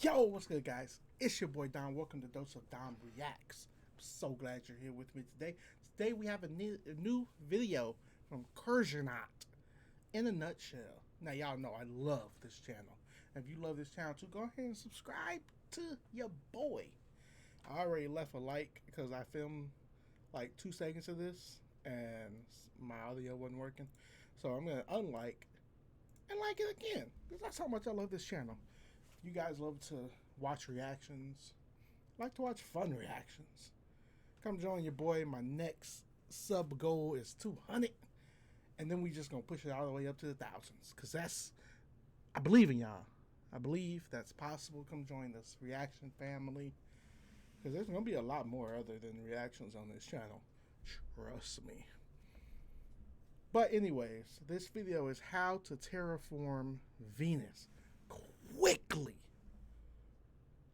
Yo, what's good, guys? It's your boy Dom. Welcome to Dose of Dom Reacts. I'm so glad you're here with me today. Today we have a new video from Kurzgesagt in a nutshell. Now, y'all know I love this channel. If you love this channel too, go ahead and subscribe to your boy. I already left a like because I filmed like 2 seconds of this and my audio wasn't working. So I'm going to unlike and like it again because that's how much I love this channel. You guys love to watch reactions, like to watch fun reactions, come join your boy. My next sub goal is 200, and then we just gonna push it all the way up to the thousands, because that's, I believe in y'all. I believe that's possible. Come join this reaction family, because there's gonna be a lot more other than reactions on this channel, trust me. But anyways, this video is how to terraform Venus quickly.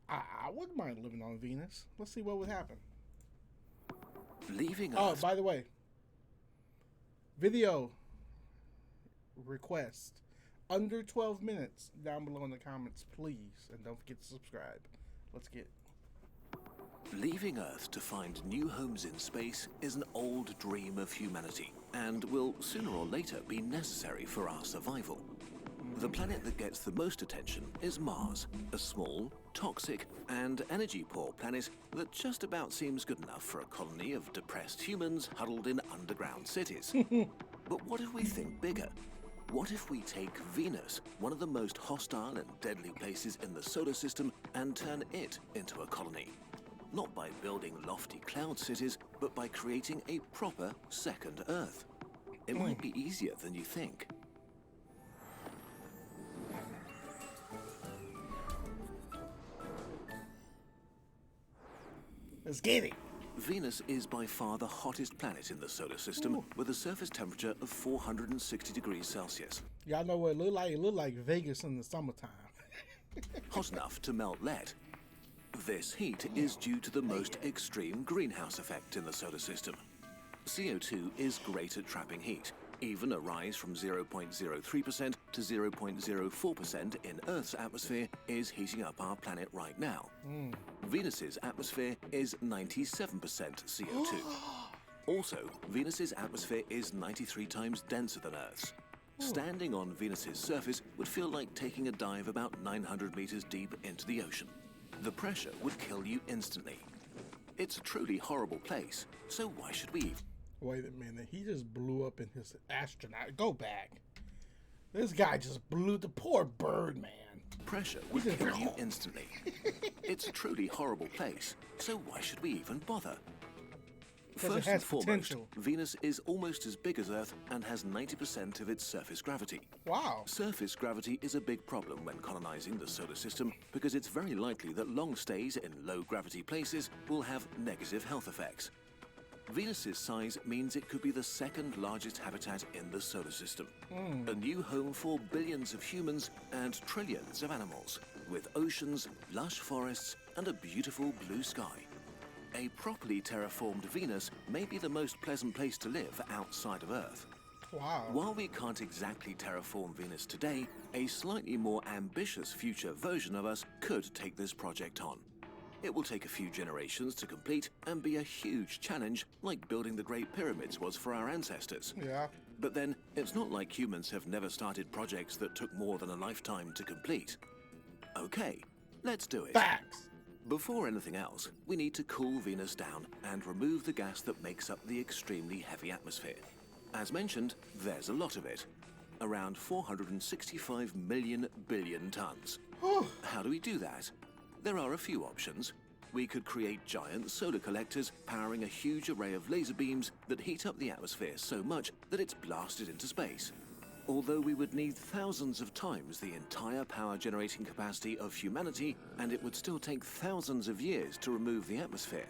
I wouldn't mind living on Venus. Let's see what would happen. Leaving Oh, us. by the way, video request under 12 minutes down below in the comments, please, and don't forget to subscribe. Let's get Leaving Earth to find new homes in space is an old dream of humanity and will sooner or later be necessary for our survival. The planet that gets the most attention is Mars, a small, toxic, and energy-poor planet that just about seems good enough for a colony of depressed humans huddled in underground cities. But what if we think bigger? What if we take Venus, one of the most hostile and deadly places in the solar system, and turn it into a colony? Not by building lofty cloud cities, but by creating a proper second Earth. It might be easier than you think. let's get it. Venus is by far the hottest planet in the solar system, with a surface temperature of 460 degrees Celsius. Y'all know what it look like? It look like Vegas in the summertime. Hot enough to melt lead. This heat is due to the most extreme greenhouse effect in the solar system. CO2 is great at trapping heat. Even a rise from 0.03% to 0.04% in Earth's atmosphere is heating up our planet right now. Venus's atmosphere is 97% CO2. Also, Venus's atmosphere is 93 times denser than Earth's. Standing on Venus's surface would feel like taking a dive about 900 meters deep into the ocean. The pressure would kill you instantly. It's a truly horrible place, so why should we even? Wait a minute, he just blew up in his astronaut. Go back. This guy just blew the poor bird, man. Pressure would kill you instantly. It's a truly horrible place, so why should we even bother? First and foremost, Venus is almost as big as Earth and has 90% of its surface gravity. Wow. Surface gravity is a big problem when colonizing the solar system because it's very likely that long stays in low-gravity places will have negative health effects. Venus's size means it could be the second largest habitat in the solar system. A new home for billions of humans and trillions of animals, with oceans, lush forests, and a beautiful blue sky. A properly terraformed Venus may be the most pleasant place to live outside of Earth. Wow. While we can't exactly terraform Venus today, a slightly more ambitious future version of us could take this project on. It will take a few generations to complete and be a huge challenge, like building the Great Pyramids was for our ancestors. Yeah. But then, it's not like humans have never started projects that took more than a lifetime to complete. Okay, let's do it. Facts. Before anything else, we need to cool Venus down and remove the gas that makes up the extremely heavy atmosphere. As mentioned, there's a lot of it. Around 465 billion tons. How do we do that? There are a few options. We could create giant solar collectors powering a huge array of laser beams that heat up the atmosphere so much that it's blasted into space. Although we would need thousands of times the entire power generating capacity of humanity, and it would still take thousands of years to remove the atmosphere.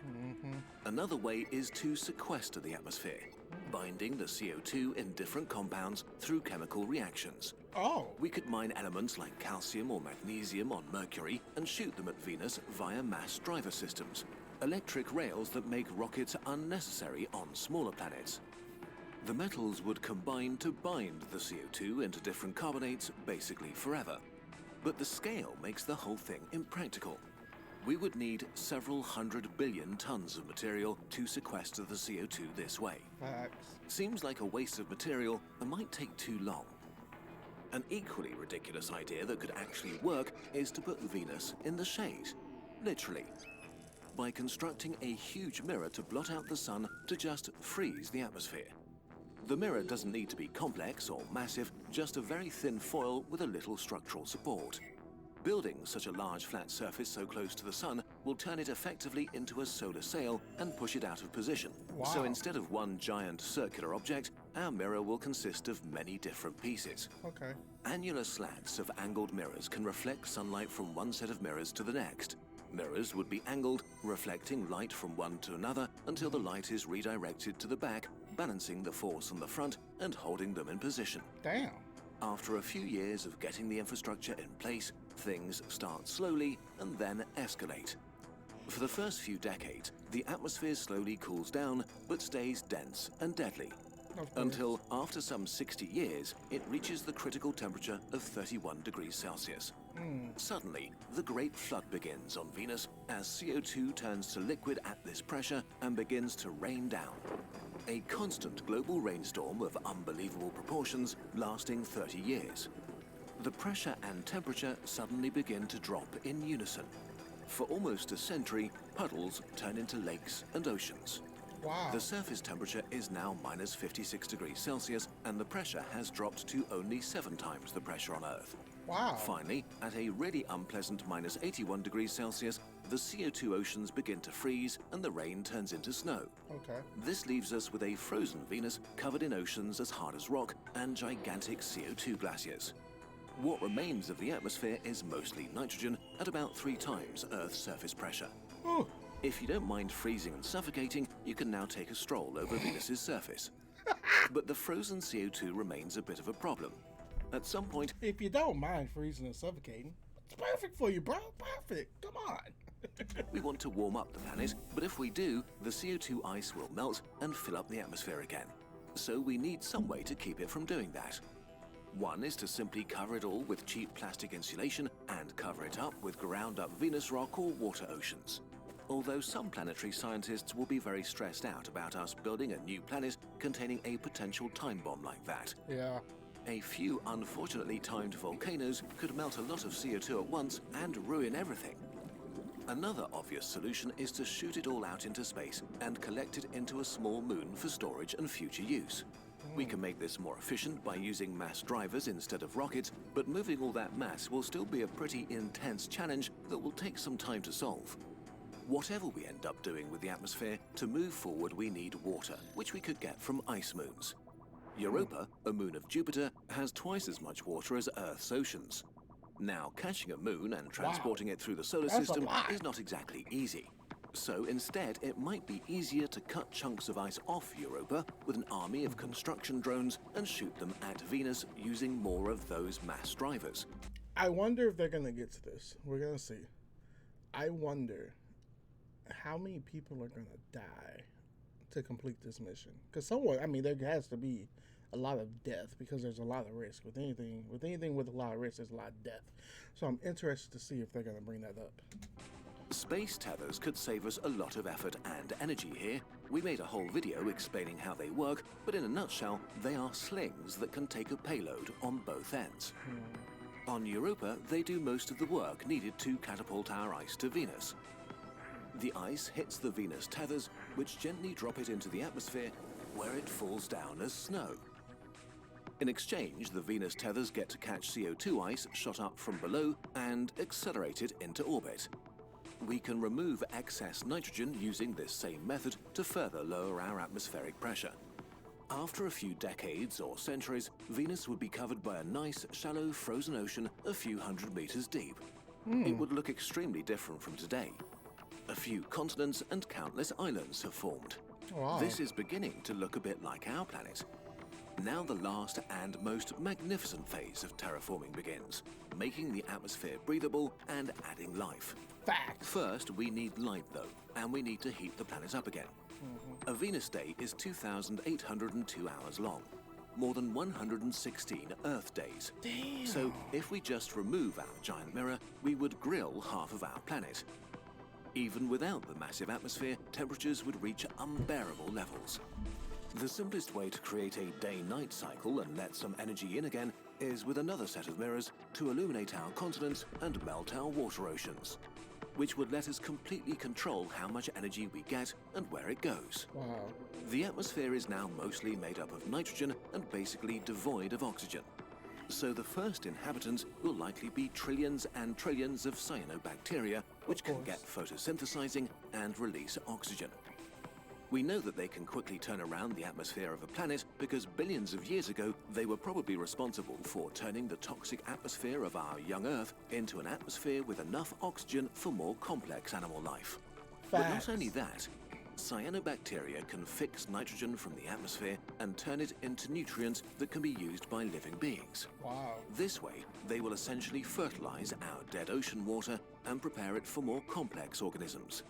Another way is to sequester the atmosphere, binding the CO2 in different compounds through chemical reactions. Oh. We could mine elements like calcium or magnesium on Mercury and shoot them at Venus via mass driver systems, electric rails that make rockets unnecessary on smaller planets. The metals would combine to bind the CO2 into different carbonates basically forever. But the scale makes the whole thing impractical. We would need several 100 billion tons of material to sequester the CO2 this way. Facts. Seems like a waste of material and might take too long. An equally ridiculous idea that could actually work is to put Venus in the shade. Literally. By constructing a huge mirror to blot out the sun to just freeze the atmosphere. The mirror doesn't need to be complex or massive, just a very thin foil with a little structural support. Building such a large flat surface so close to the sun will turn it effectively into a solar sail and push it out of position. Wow. So instead of one giant circular object, our mirror will consist of many different pieces. Okay. Annular slats of angled mirrors can reflect sunlight from one set of mirrors to the next. Mirrors would be angled, reflecting light from one to another until the light is redirected to the back, balancing the force on the front and holding them in position. Damn. After a few years of getting the infrastructure in place, things start slowly and then escalate. For the first few decades, the atmosphere slowly cools down but stays dense and deadly. Until after some 60 years, it reaches the critical temperature of 31 degrees Celsius. Suddenly, the Great Flood begins on Venus as CO2 turns to liquid at this pressure and begins to rain down. A constant global rainstorm of unbelievable proportions lasting 30 years. The pressure and temperature suddenly begin to drop in unison. For almost a century, puddles turn into lakes and oceans. Wow. The surface temperature is now minus 56 degrees Celsius, and the pressure has dropped to only 7 times the pressure on Earth. Wow. Finally, at a really unpleasant minus 81 degrees Celsius, the CO2 oceans begin to freeze and the rain turns into snow. Okay. This leaves us with a frozen Venus covered in oceans as hard as rock and gigantic CO2 glaciers. What remains of the atmosphere is mostly nitrogen at about 3 times Earth's surface pressure. Ooh. If you don't mind freezing and suffocating, you can now take a stroll over Venus's surface. But the frozen CO2 remains a bit of a problem. At some point, If you don't mind freezing and suffocating, it's perfect for you, bro. Perfect. Come on. we want to warm up the planet, but if we do, the CO2 ice will melt and fill up the atmosphere again. So we need some way to keep it from doing that. One is to simply cover it all with cheap plastic insulation and cover it up with ground up Venus rock or water oceans. Although some planetary scientists will be very stressed out about us building a new planet containing a potential time bomb like that. Yeah. A few unfortunately timed volcanoes could melt a lot of CO2 at once and ruin everything. Another obvious solution is to shoot it all out into space and collect it into a small moon for storage and future use. We can make this more efficient by using mass drivers instead of rockets, but moving all that mass will still be a pretty intense challenge that will take some time to solve. Whatever we end up doing with the atmosphere, to move forward we need water, which we could get from ice moons. Europa, a moon of Jupiter, has twice as much water as Earth's oceans. Now, catching a moon and transporting it through the solar That's a system lot. is not exactly easy. So instead, it might be easier to cut chunks of ice off Europa with an army of construction drones and shoot them at Venus using more of those mass drivers. I wonder if they're going to get to this. We're going to see. I wonder how many people are going to die to complete this mission. Because someone, I mean, there has to be a lot of death because there's a lot of risk. With anything with a lot of risk, there's a lot of death. So I'm interested to see if they're going to bring that up. Space tethers could save us a lot of effort and energy here. We made a whole video explaining how they work, but in a nutshell, they are slings that can take a payload on both ends. On Europa, they do most of the work needed to catapult our ice to Venus. The ice hits the Venus tethers, which gently drop it into the atmosphere, where it falls down as snow. In exchange, the Venus tethers get to catch CO2 ice shot up from below and accelerate it into orbit. We can remove excess nitrogen using this same method to further lower our atmospheric pressure. After a few decades or centuries, Venus would be covered by a nice, shallow, frozen ocean a few hundred meters deep. It would look extremely different from today. A few continents and countless islands have formed. Wow. This is beginning to look a bit like our planet. Now the last and most magnificent phase of terraforming begins, making the atmosphere breathable and adding life. Fact. First, we need light though, and we need to heat the planet up again. A Venus day is 2,802 hours long. more than 116 Earth days. Damn. So if we just remove our giant mirror, we would grill half of our planet. Even without the massive atmosphere, temperatures would reach unbearable levels. The simplest way to create a day-night cycle and let some energy in again is with another set of mirrors to illuminate our continents and melt our water oceans, which would let us completely control how much energy we get and where it goes. Wow. The atmosphere is now mostly made up of nitrogen and basically devoid of oxygen. So the first inhabitants will likely be trillions and trillions of cyanobacteria, which can get photosynthesizing and release oxygen. We know that they can quickly turn around the atmosphere of a planet because billions of years ago, they were probably responsible for turning the toxic atmosphere of our young Earth into an atmosphere with enough oxygen for more complex animal life. But not only that, cyanobacteria can fix nitrogen from the atmosphere and turn it into nutrients that can be used by living beings. Wow. This way, they will essentially fertilize our dead ocean water and prepare it for more complex organisms.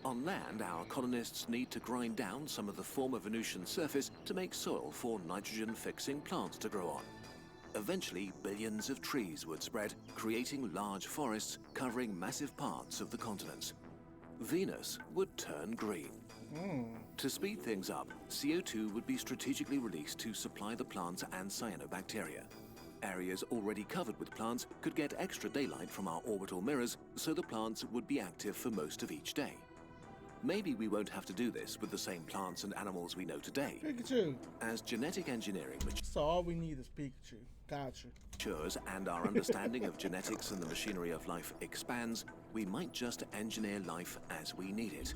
On land, our colonists need to grind down some of the former Venusian surface to make soil for nitrogen-fixing plants to grow on. Eventually, billions of trees would spread, creating large forests covering massive parts of the continents. Venus would turn green. To speed things up, CO2 would be strategically released to supply the plants and cyanobacteria. Areas already covered with plants could get extra daylight from our orbital mirrors, so the plants would be active for most of each day. Maybe we won't have to do this with the same plants and animals we know today. Pikachu. As genetic engineering So all we need is Pikachu. Gotcha. matures and our understanding of genetics and the machinery of life expands, we might just engineer life as we need it.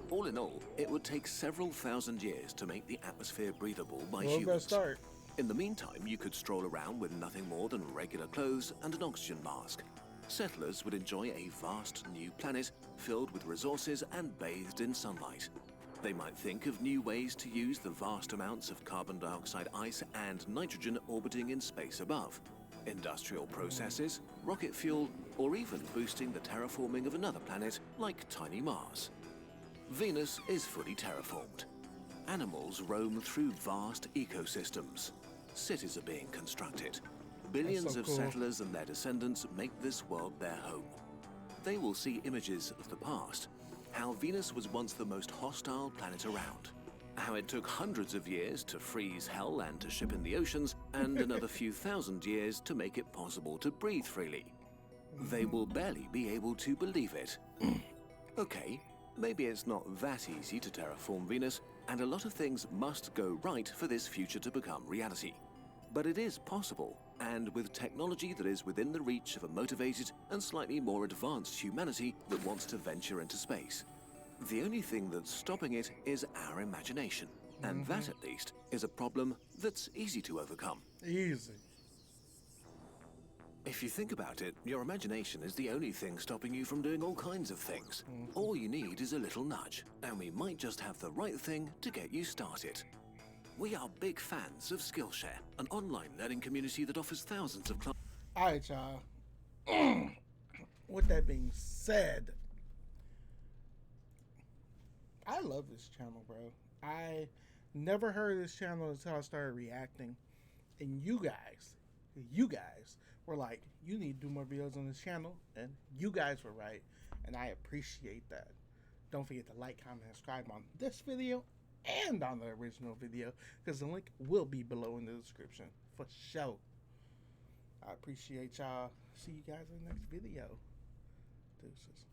All in all, it would take several thousand years to make the atmosphere breathable by Well, humans. start. In the meantime, you could stroll around with nothing more than regular clothes and an oxygen mask. Settlers would enjoy a vast new planet filled with resources and bathed in sunlight. They might think of new ways to use the vast amounts of carbon dioxide ice and nitrogen orbiting in space above. Industrial processes, rocket fuel, or even boosting the terraforming of another planet like tiny Mars. Venus is fully terraformed. Animals roam through vast ecosystems. Cities are being constructed. Billions of settlers and their descendants make this world their home. They will see images of the past, how Venus was once the most hostile planet around, how it took hundreds of years to freeze hell and to ship in the oceans, and another few thousand years to make it possible to breathe freely. They will barely be able to believe it. Okay, maybe it's not that easy to terraform Venus, and a lot of things must go right for this future to become reality. But it is possible, and with technology that is within the reach of a motivated and slightly more advanced humanity that wants to venture into space. The only thing that's stopping it is our imagination, and that at least is a problem that's easy to overcome. Easy. If you think about it, your imagination is the only thing stopping you from doing all kinds of things. All you need is a little nudge, and we might just have the right thing to get you started. We are big fans of Skillshare, an online learning community that offers thousands of clients. Alright, y'all. With that being said, I love this channel, bro. I never heard of this channel until I started reacting. And you guys were like, you need to do more videos on this channel. And you guys were right. And I appreciate that. Don't forget to like, comment, and subscribe on this video and on the original video, because the link will be below in the description for sure. I appreciate y'all. See you guys in the next video. Deuces.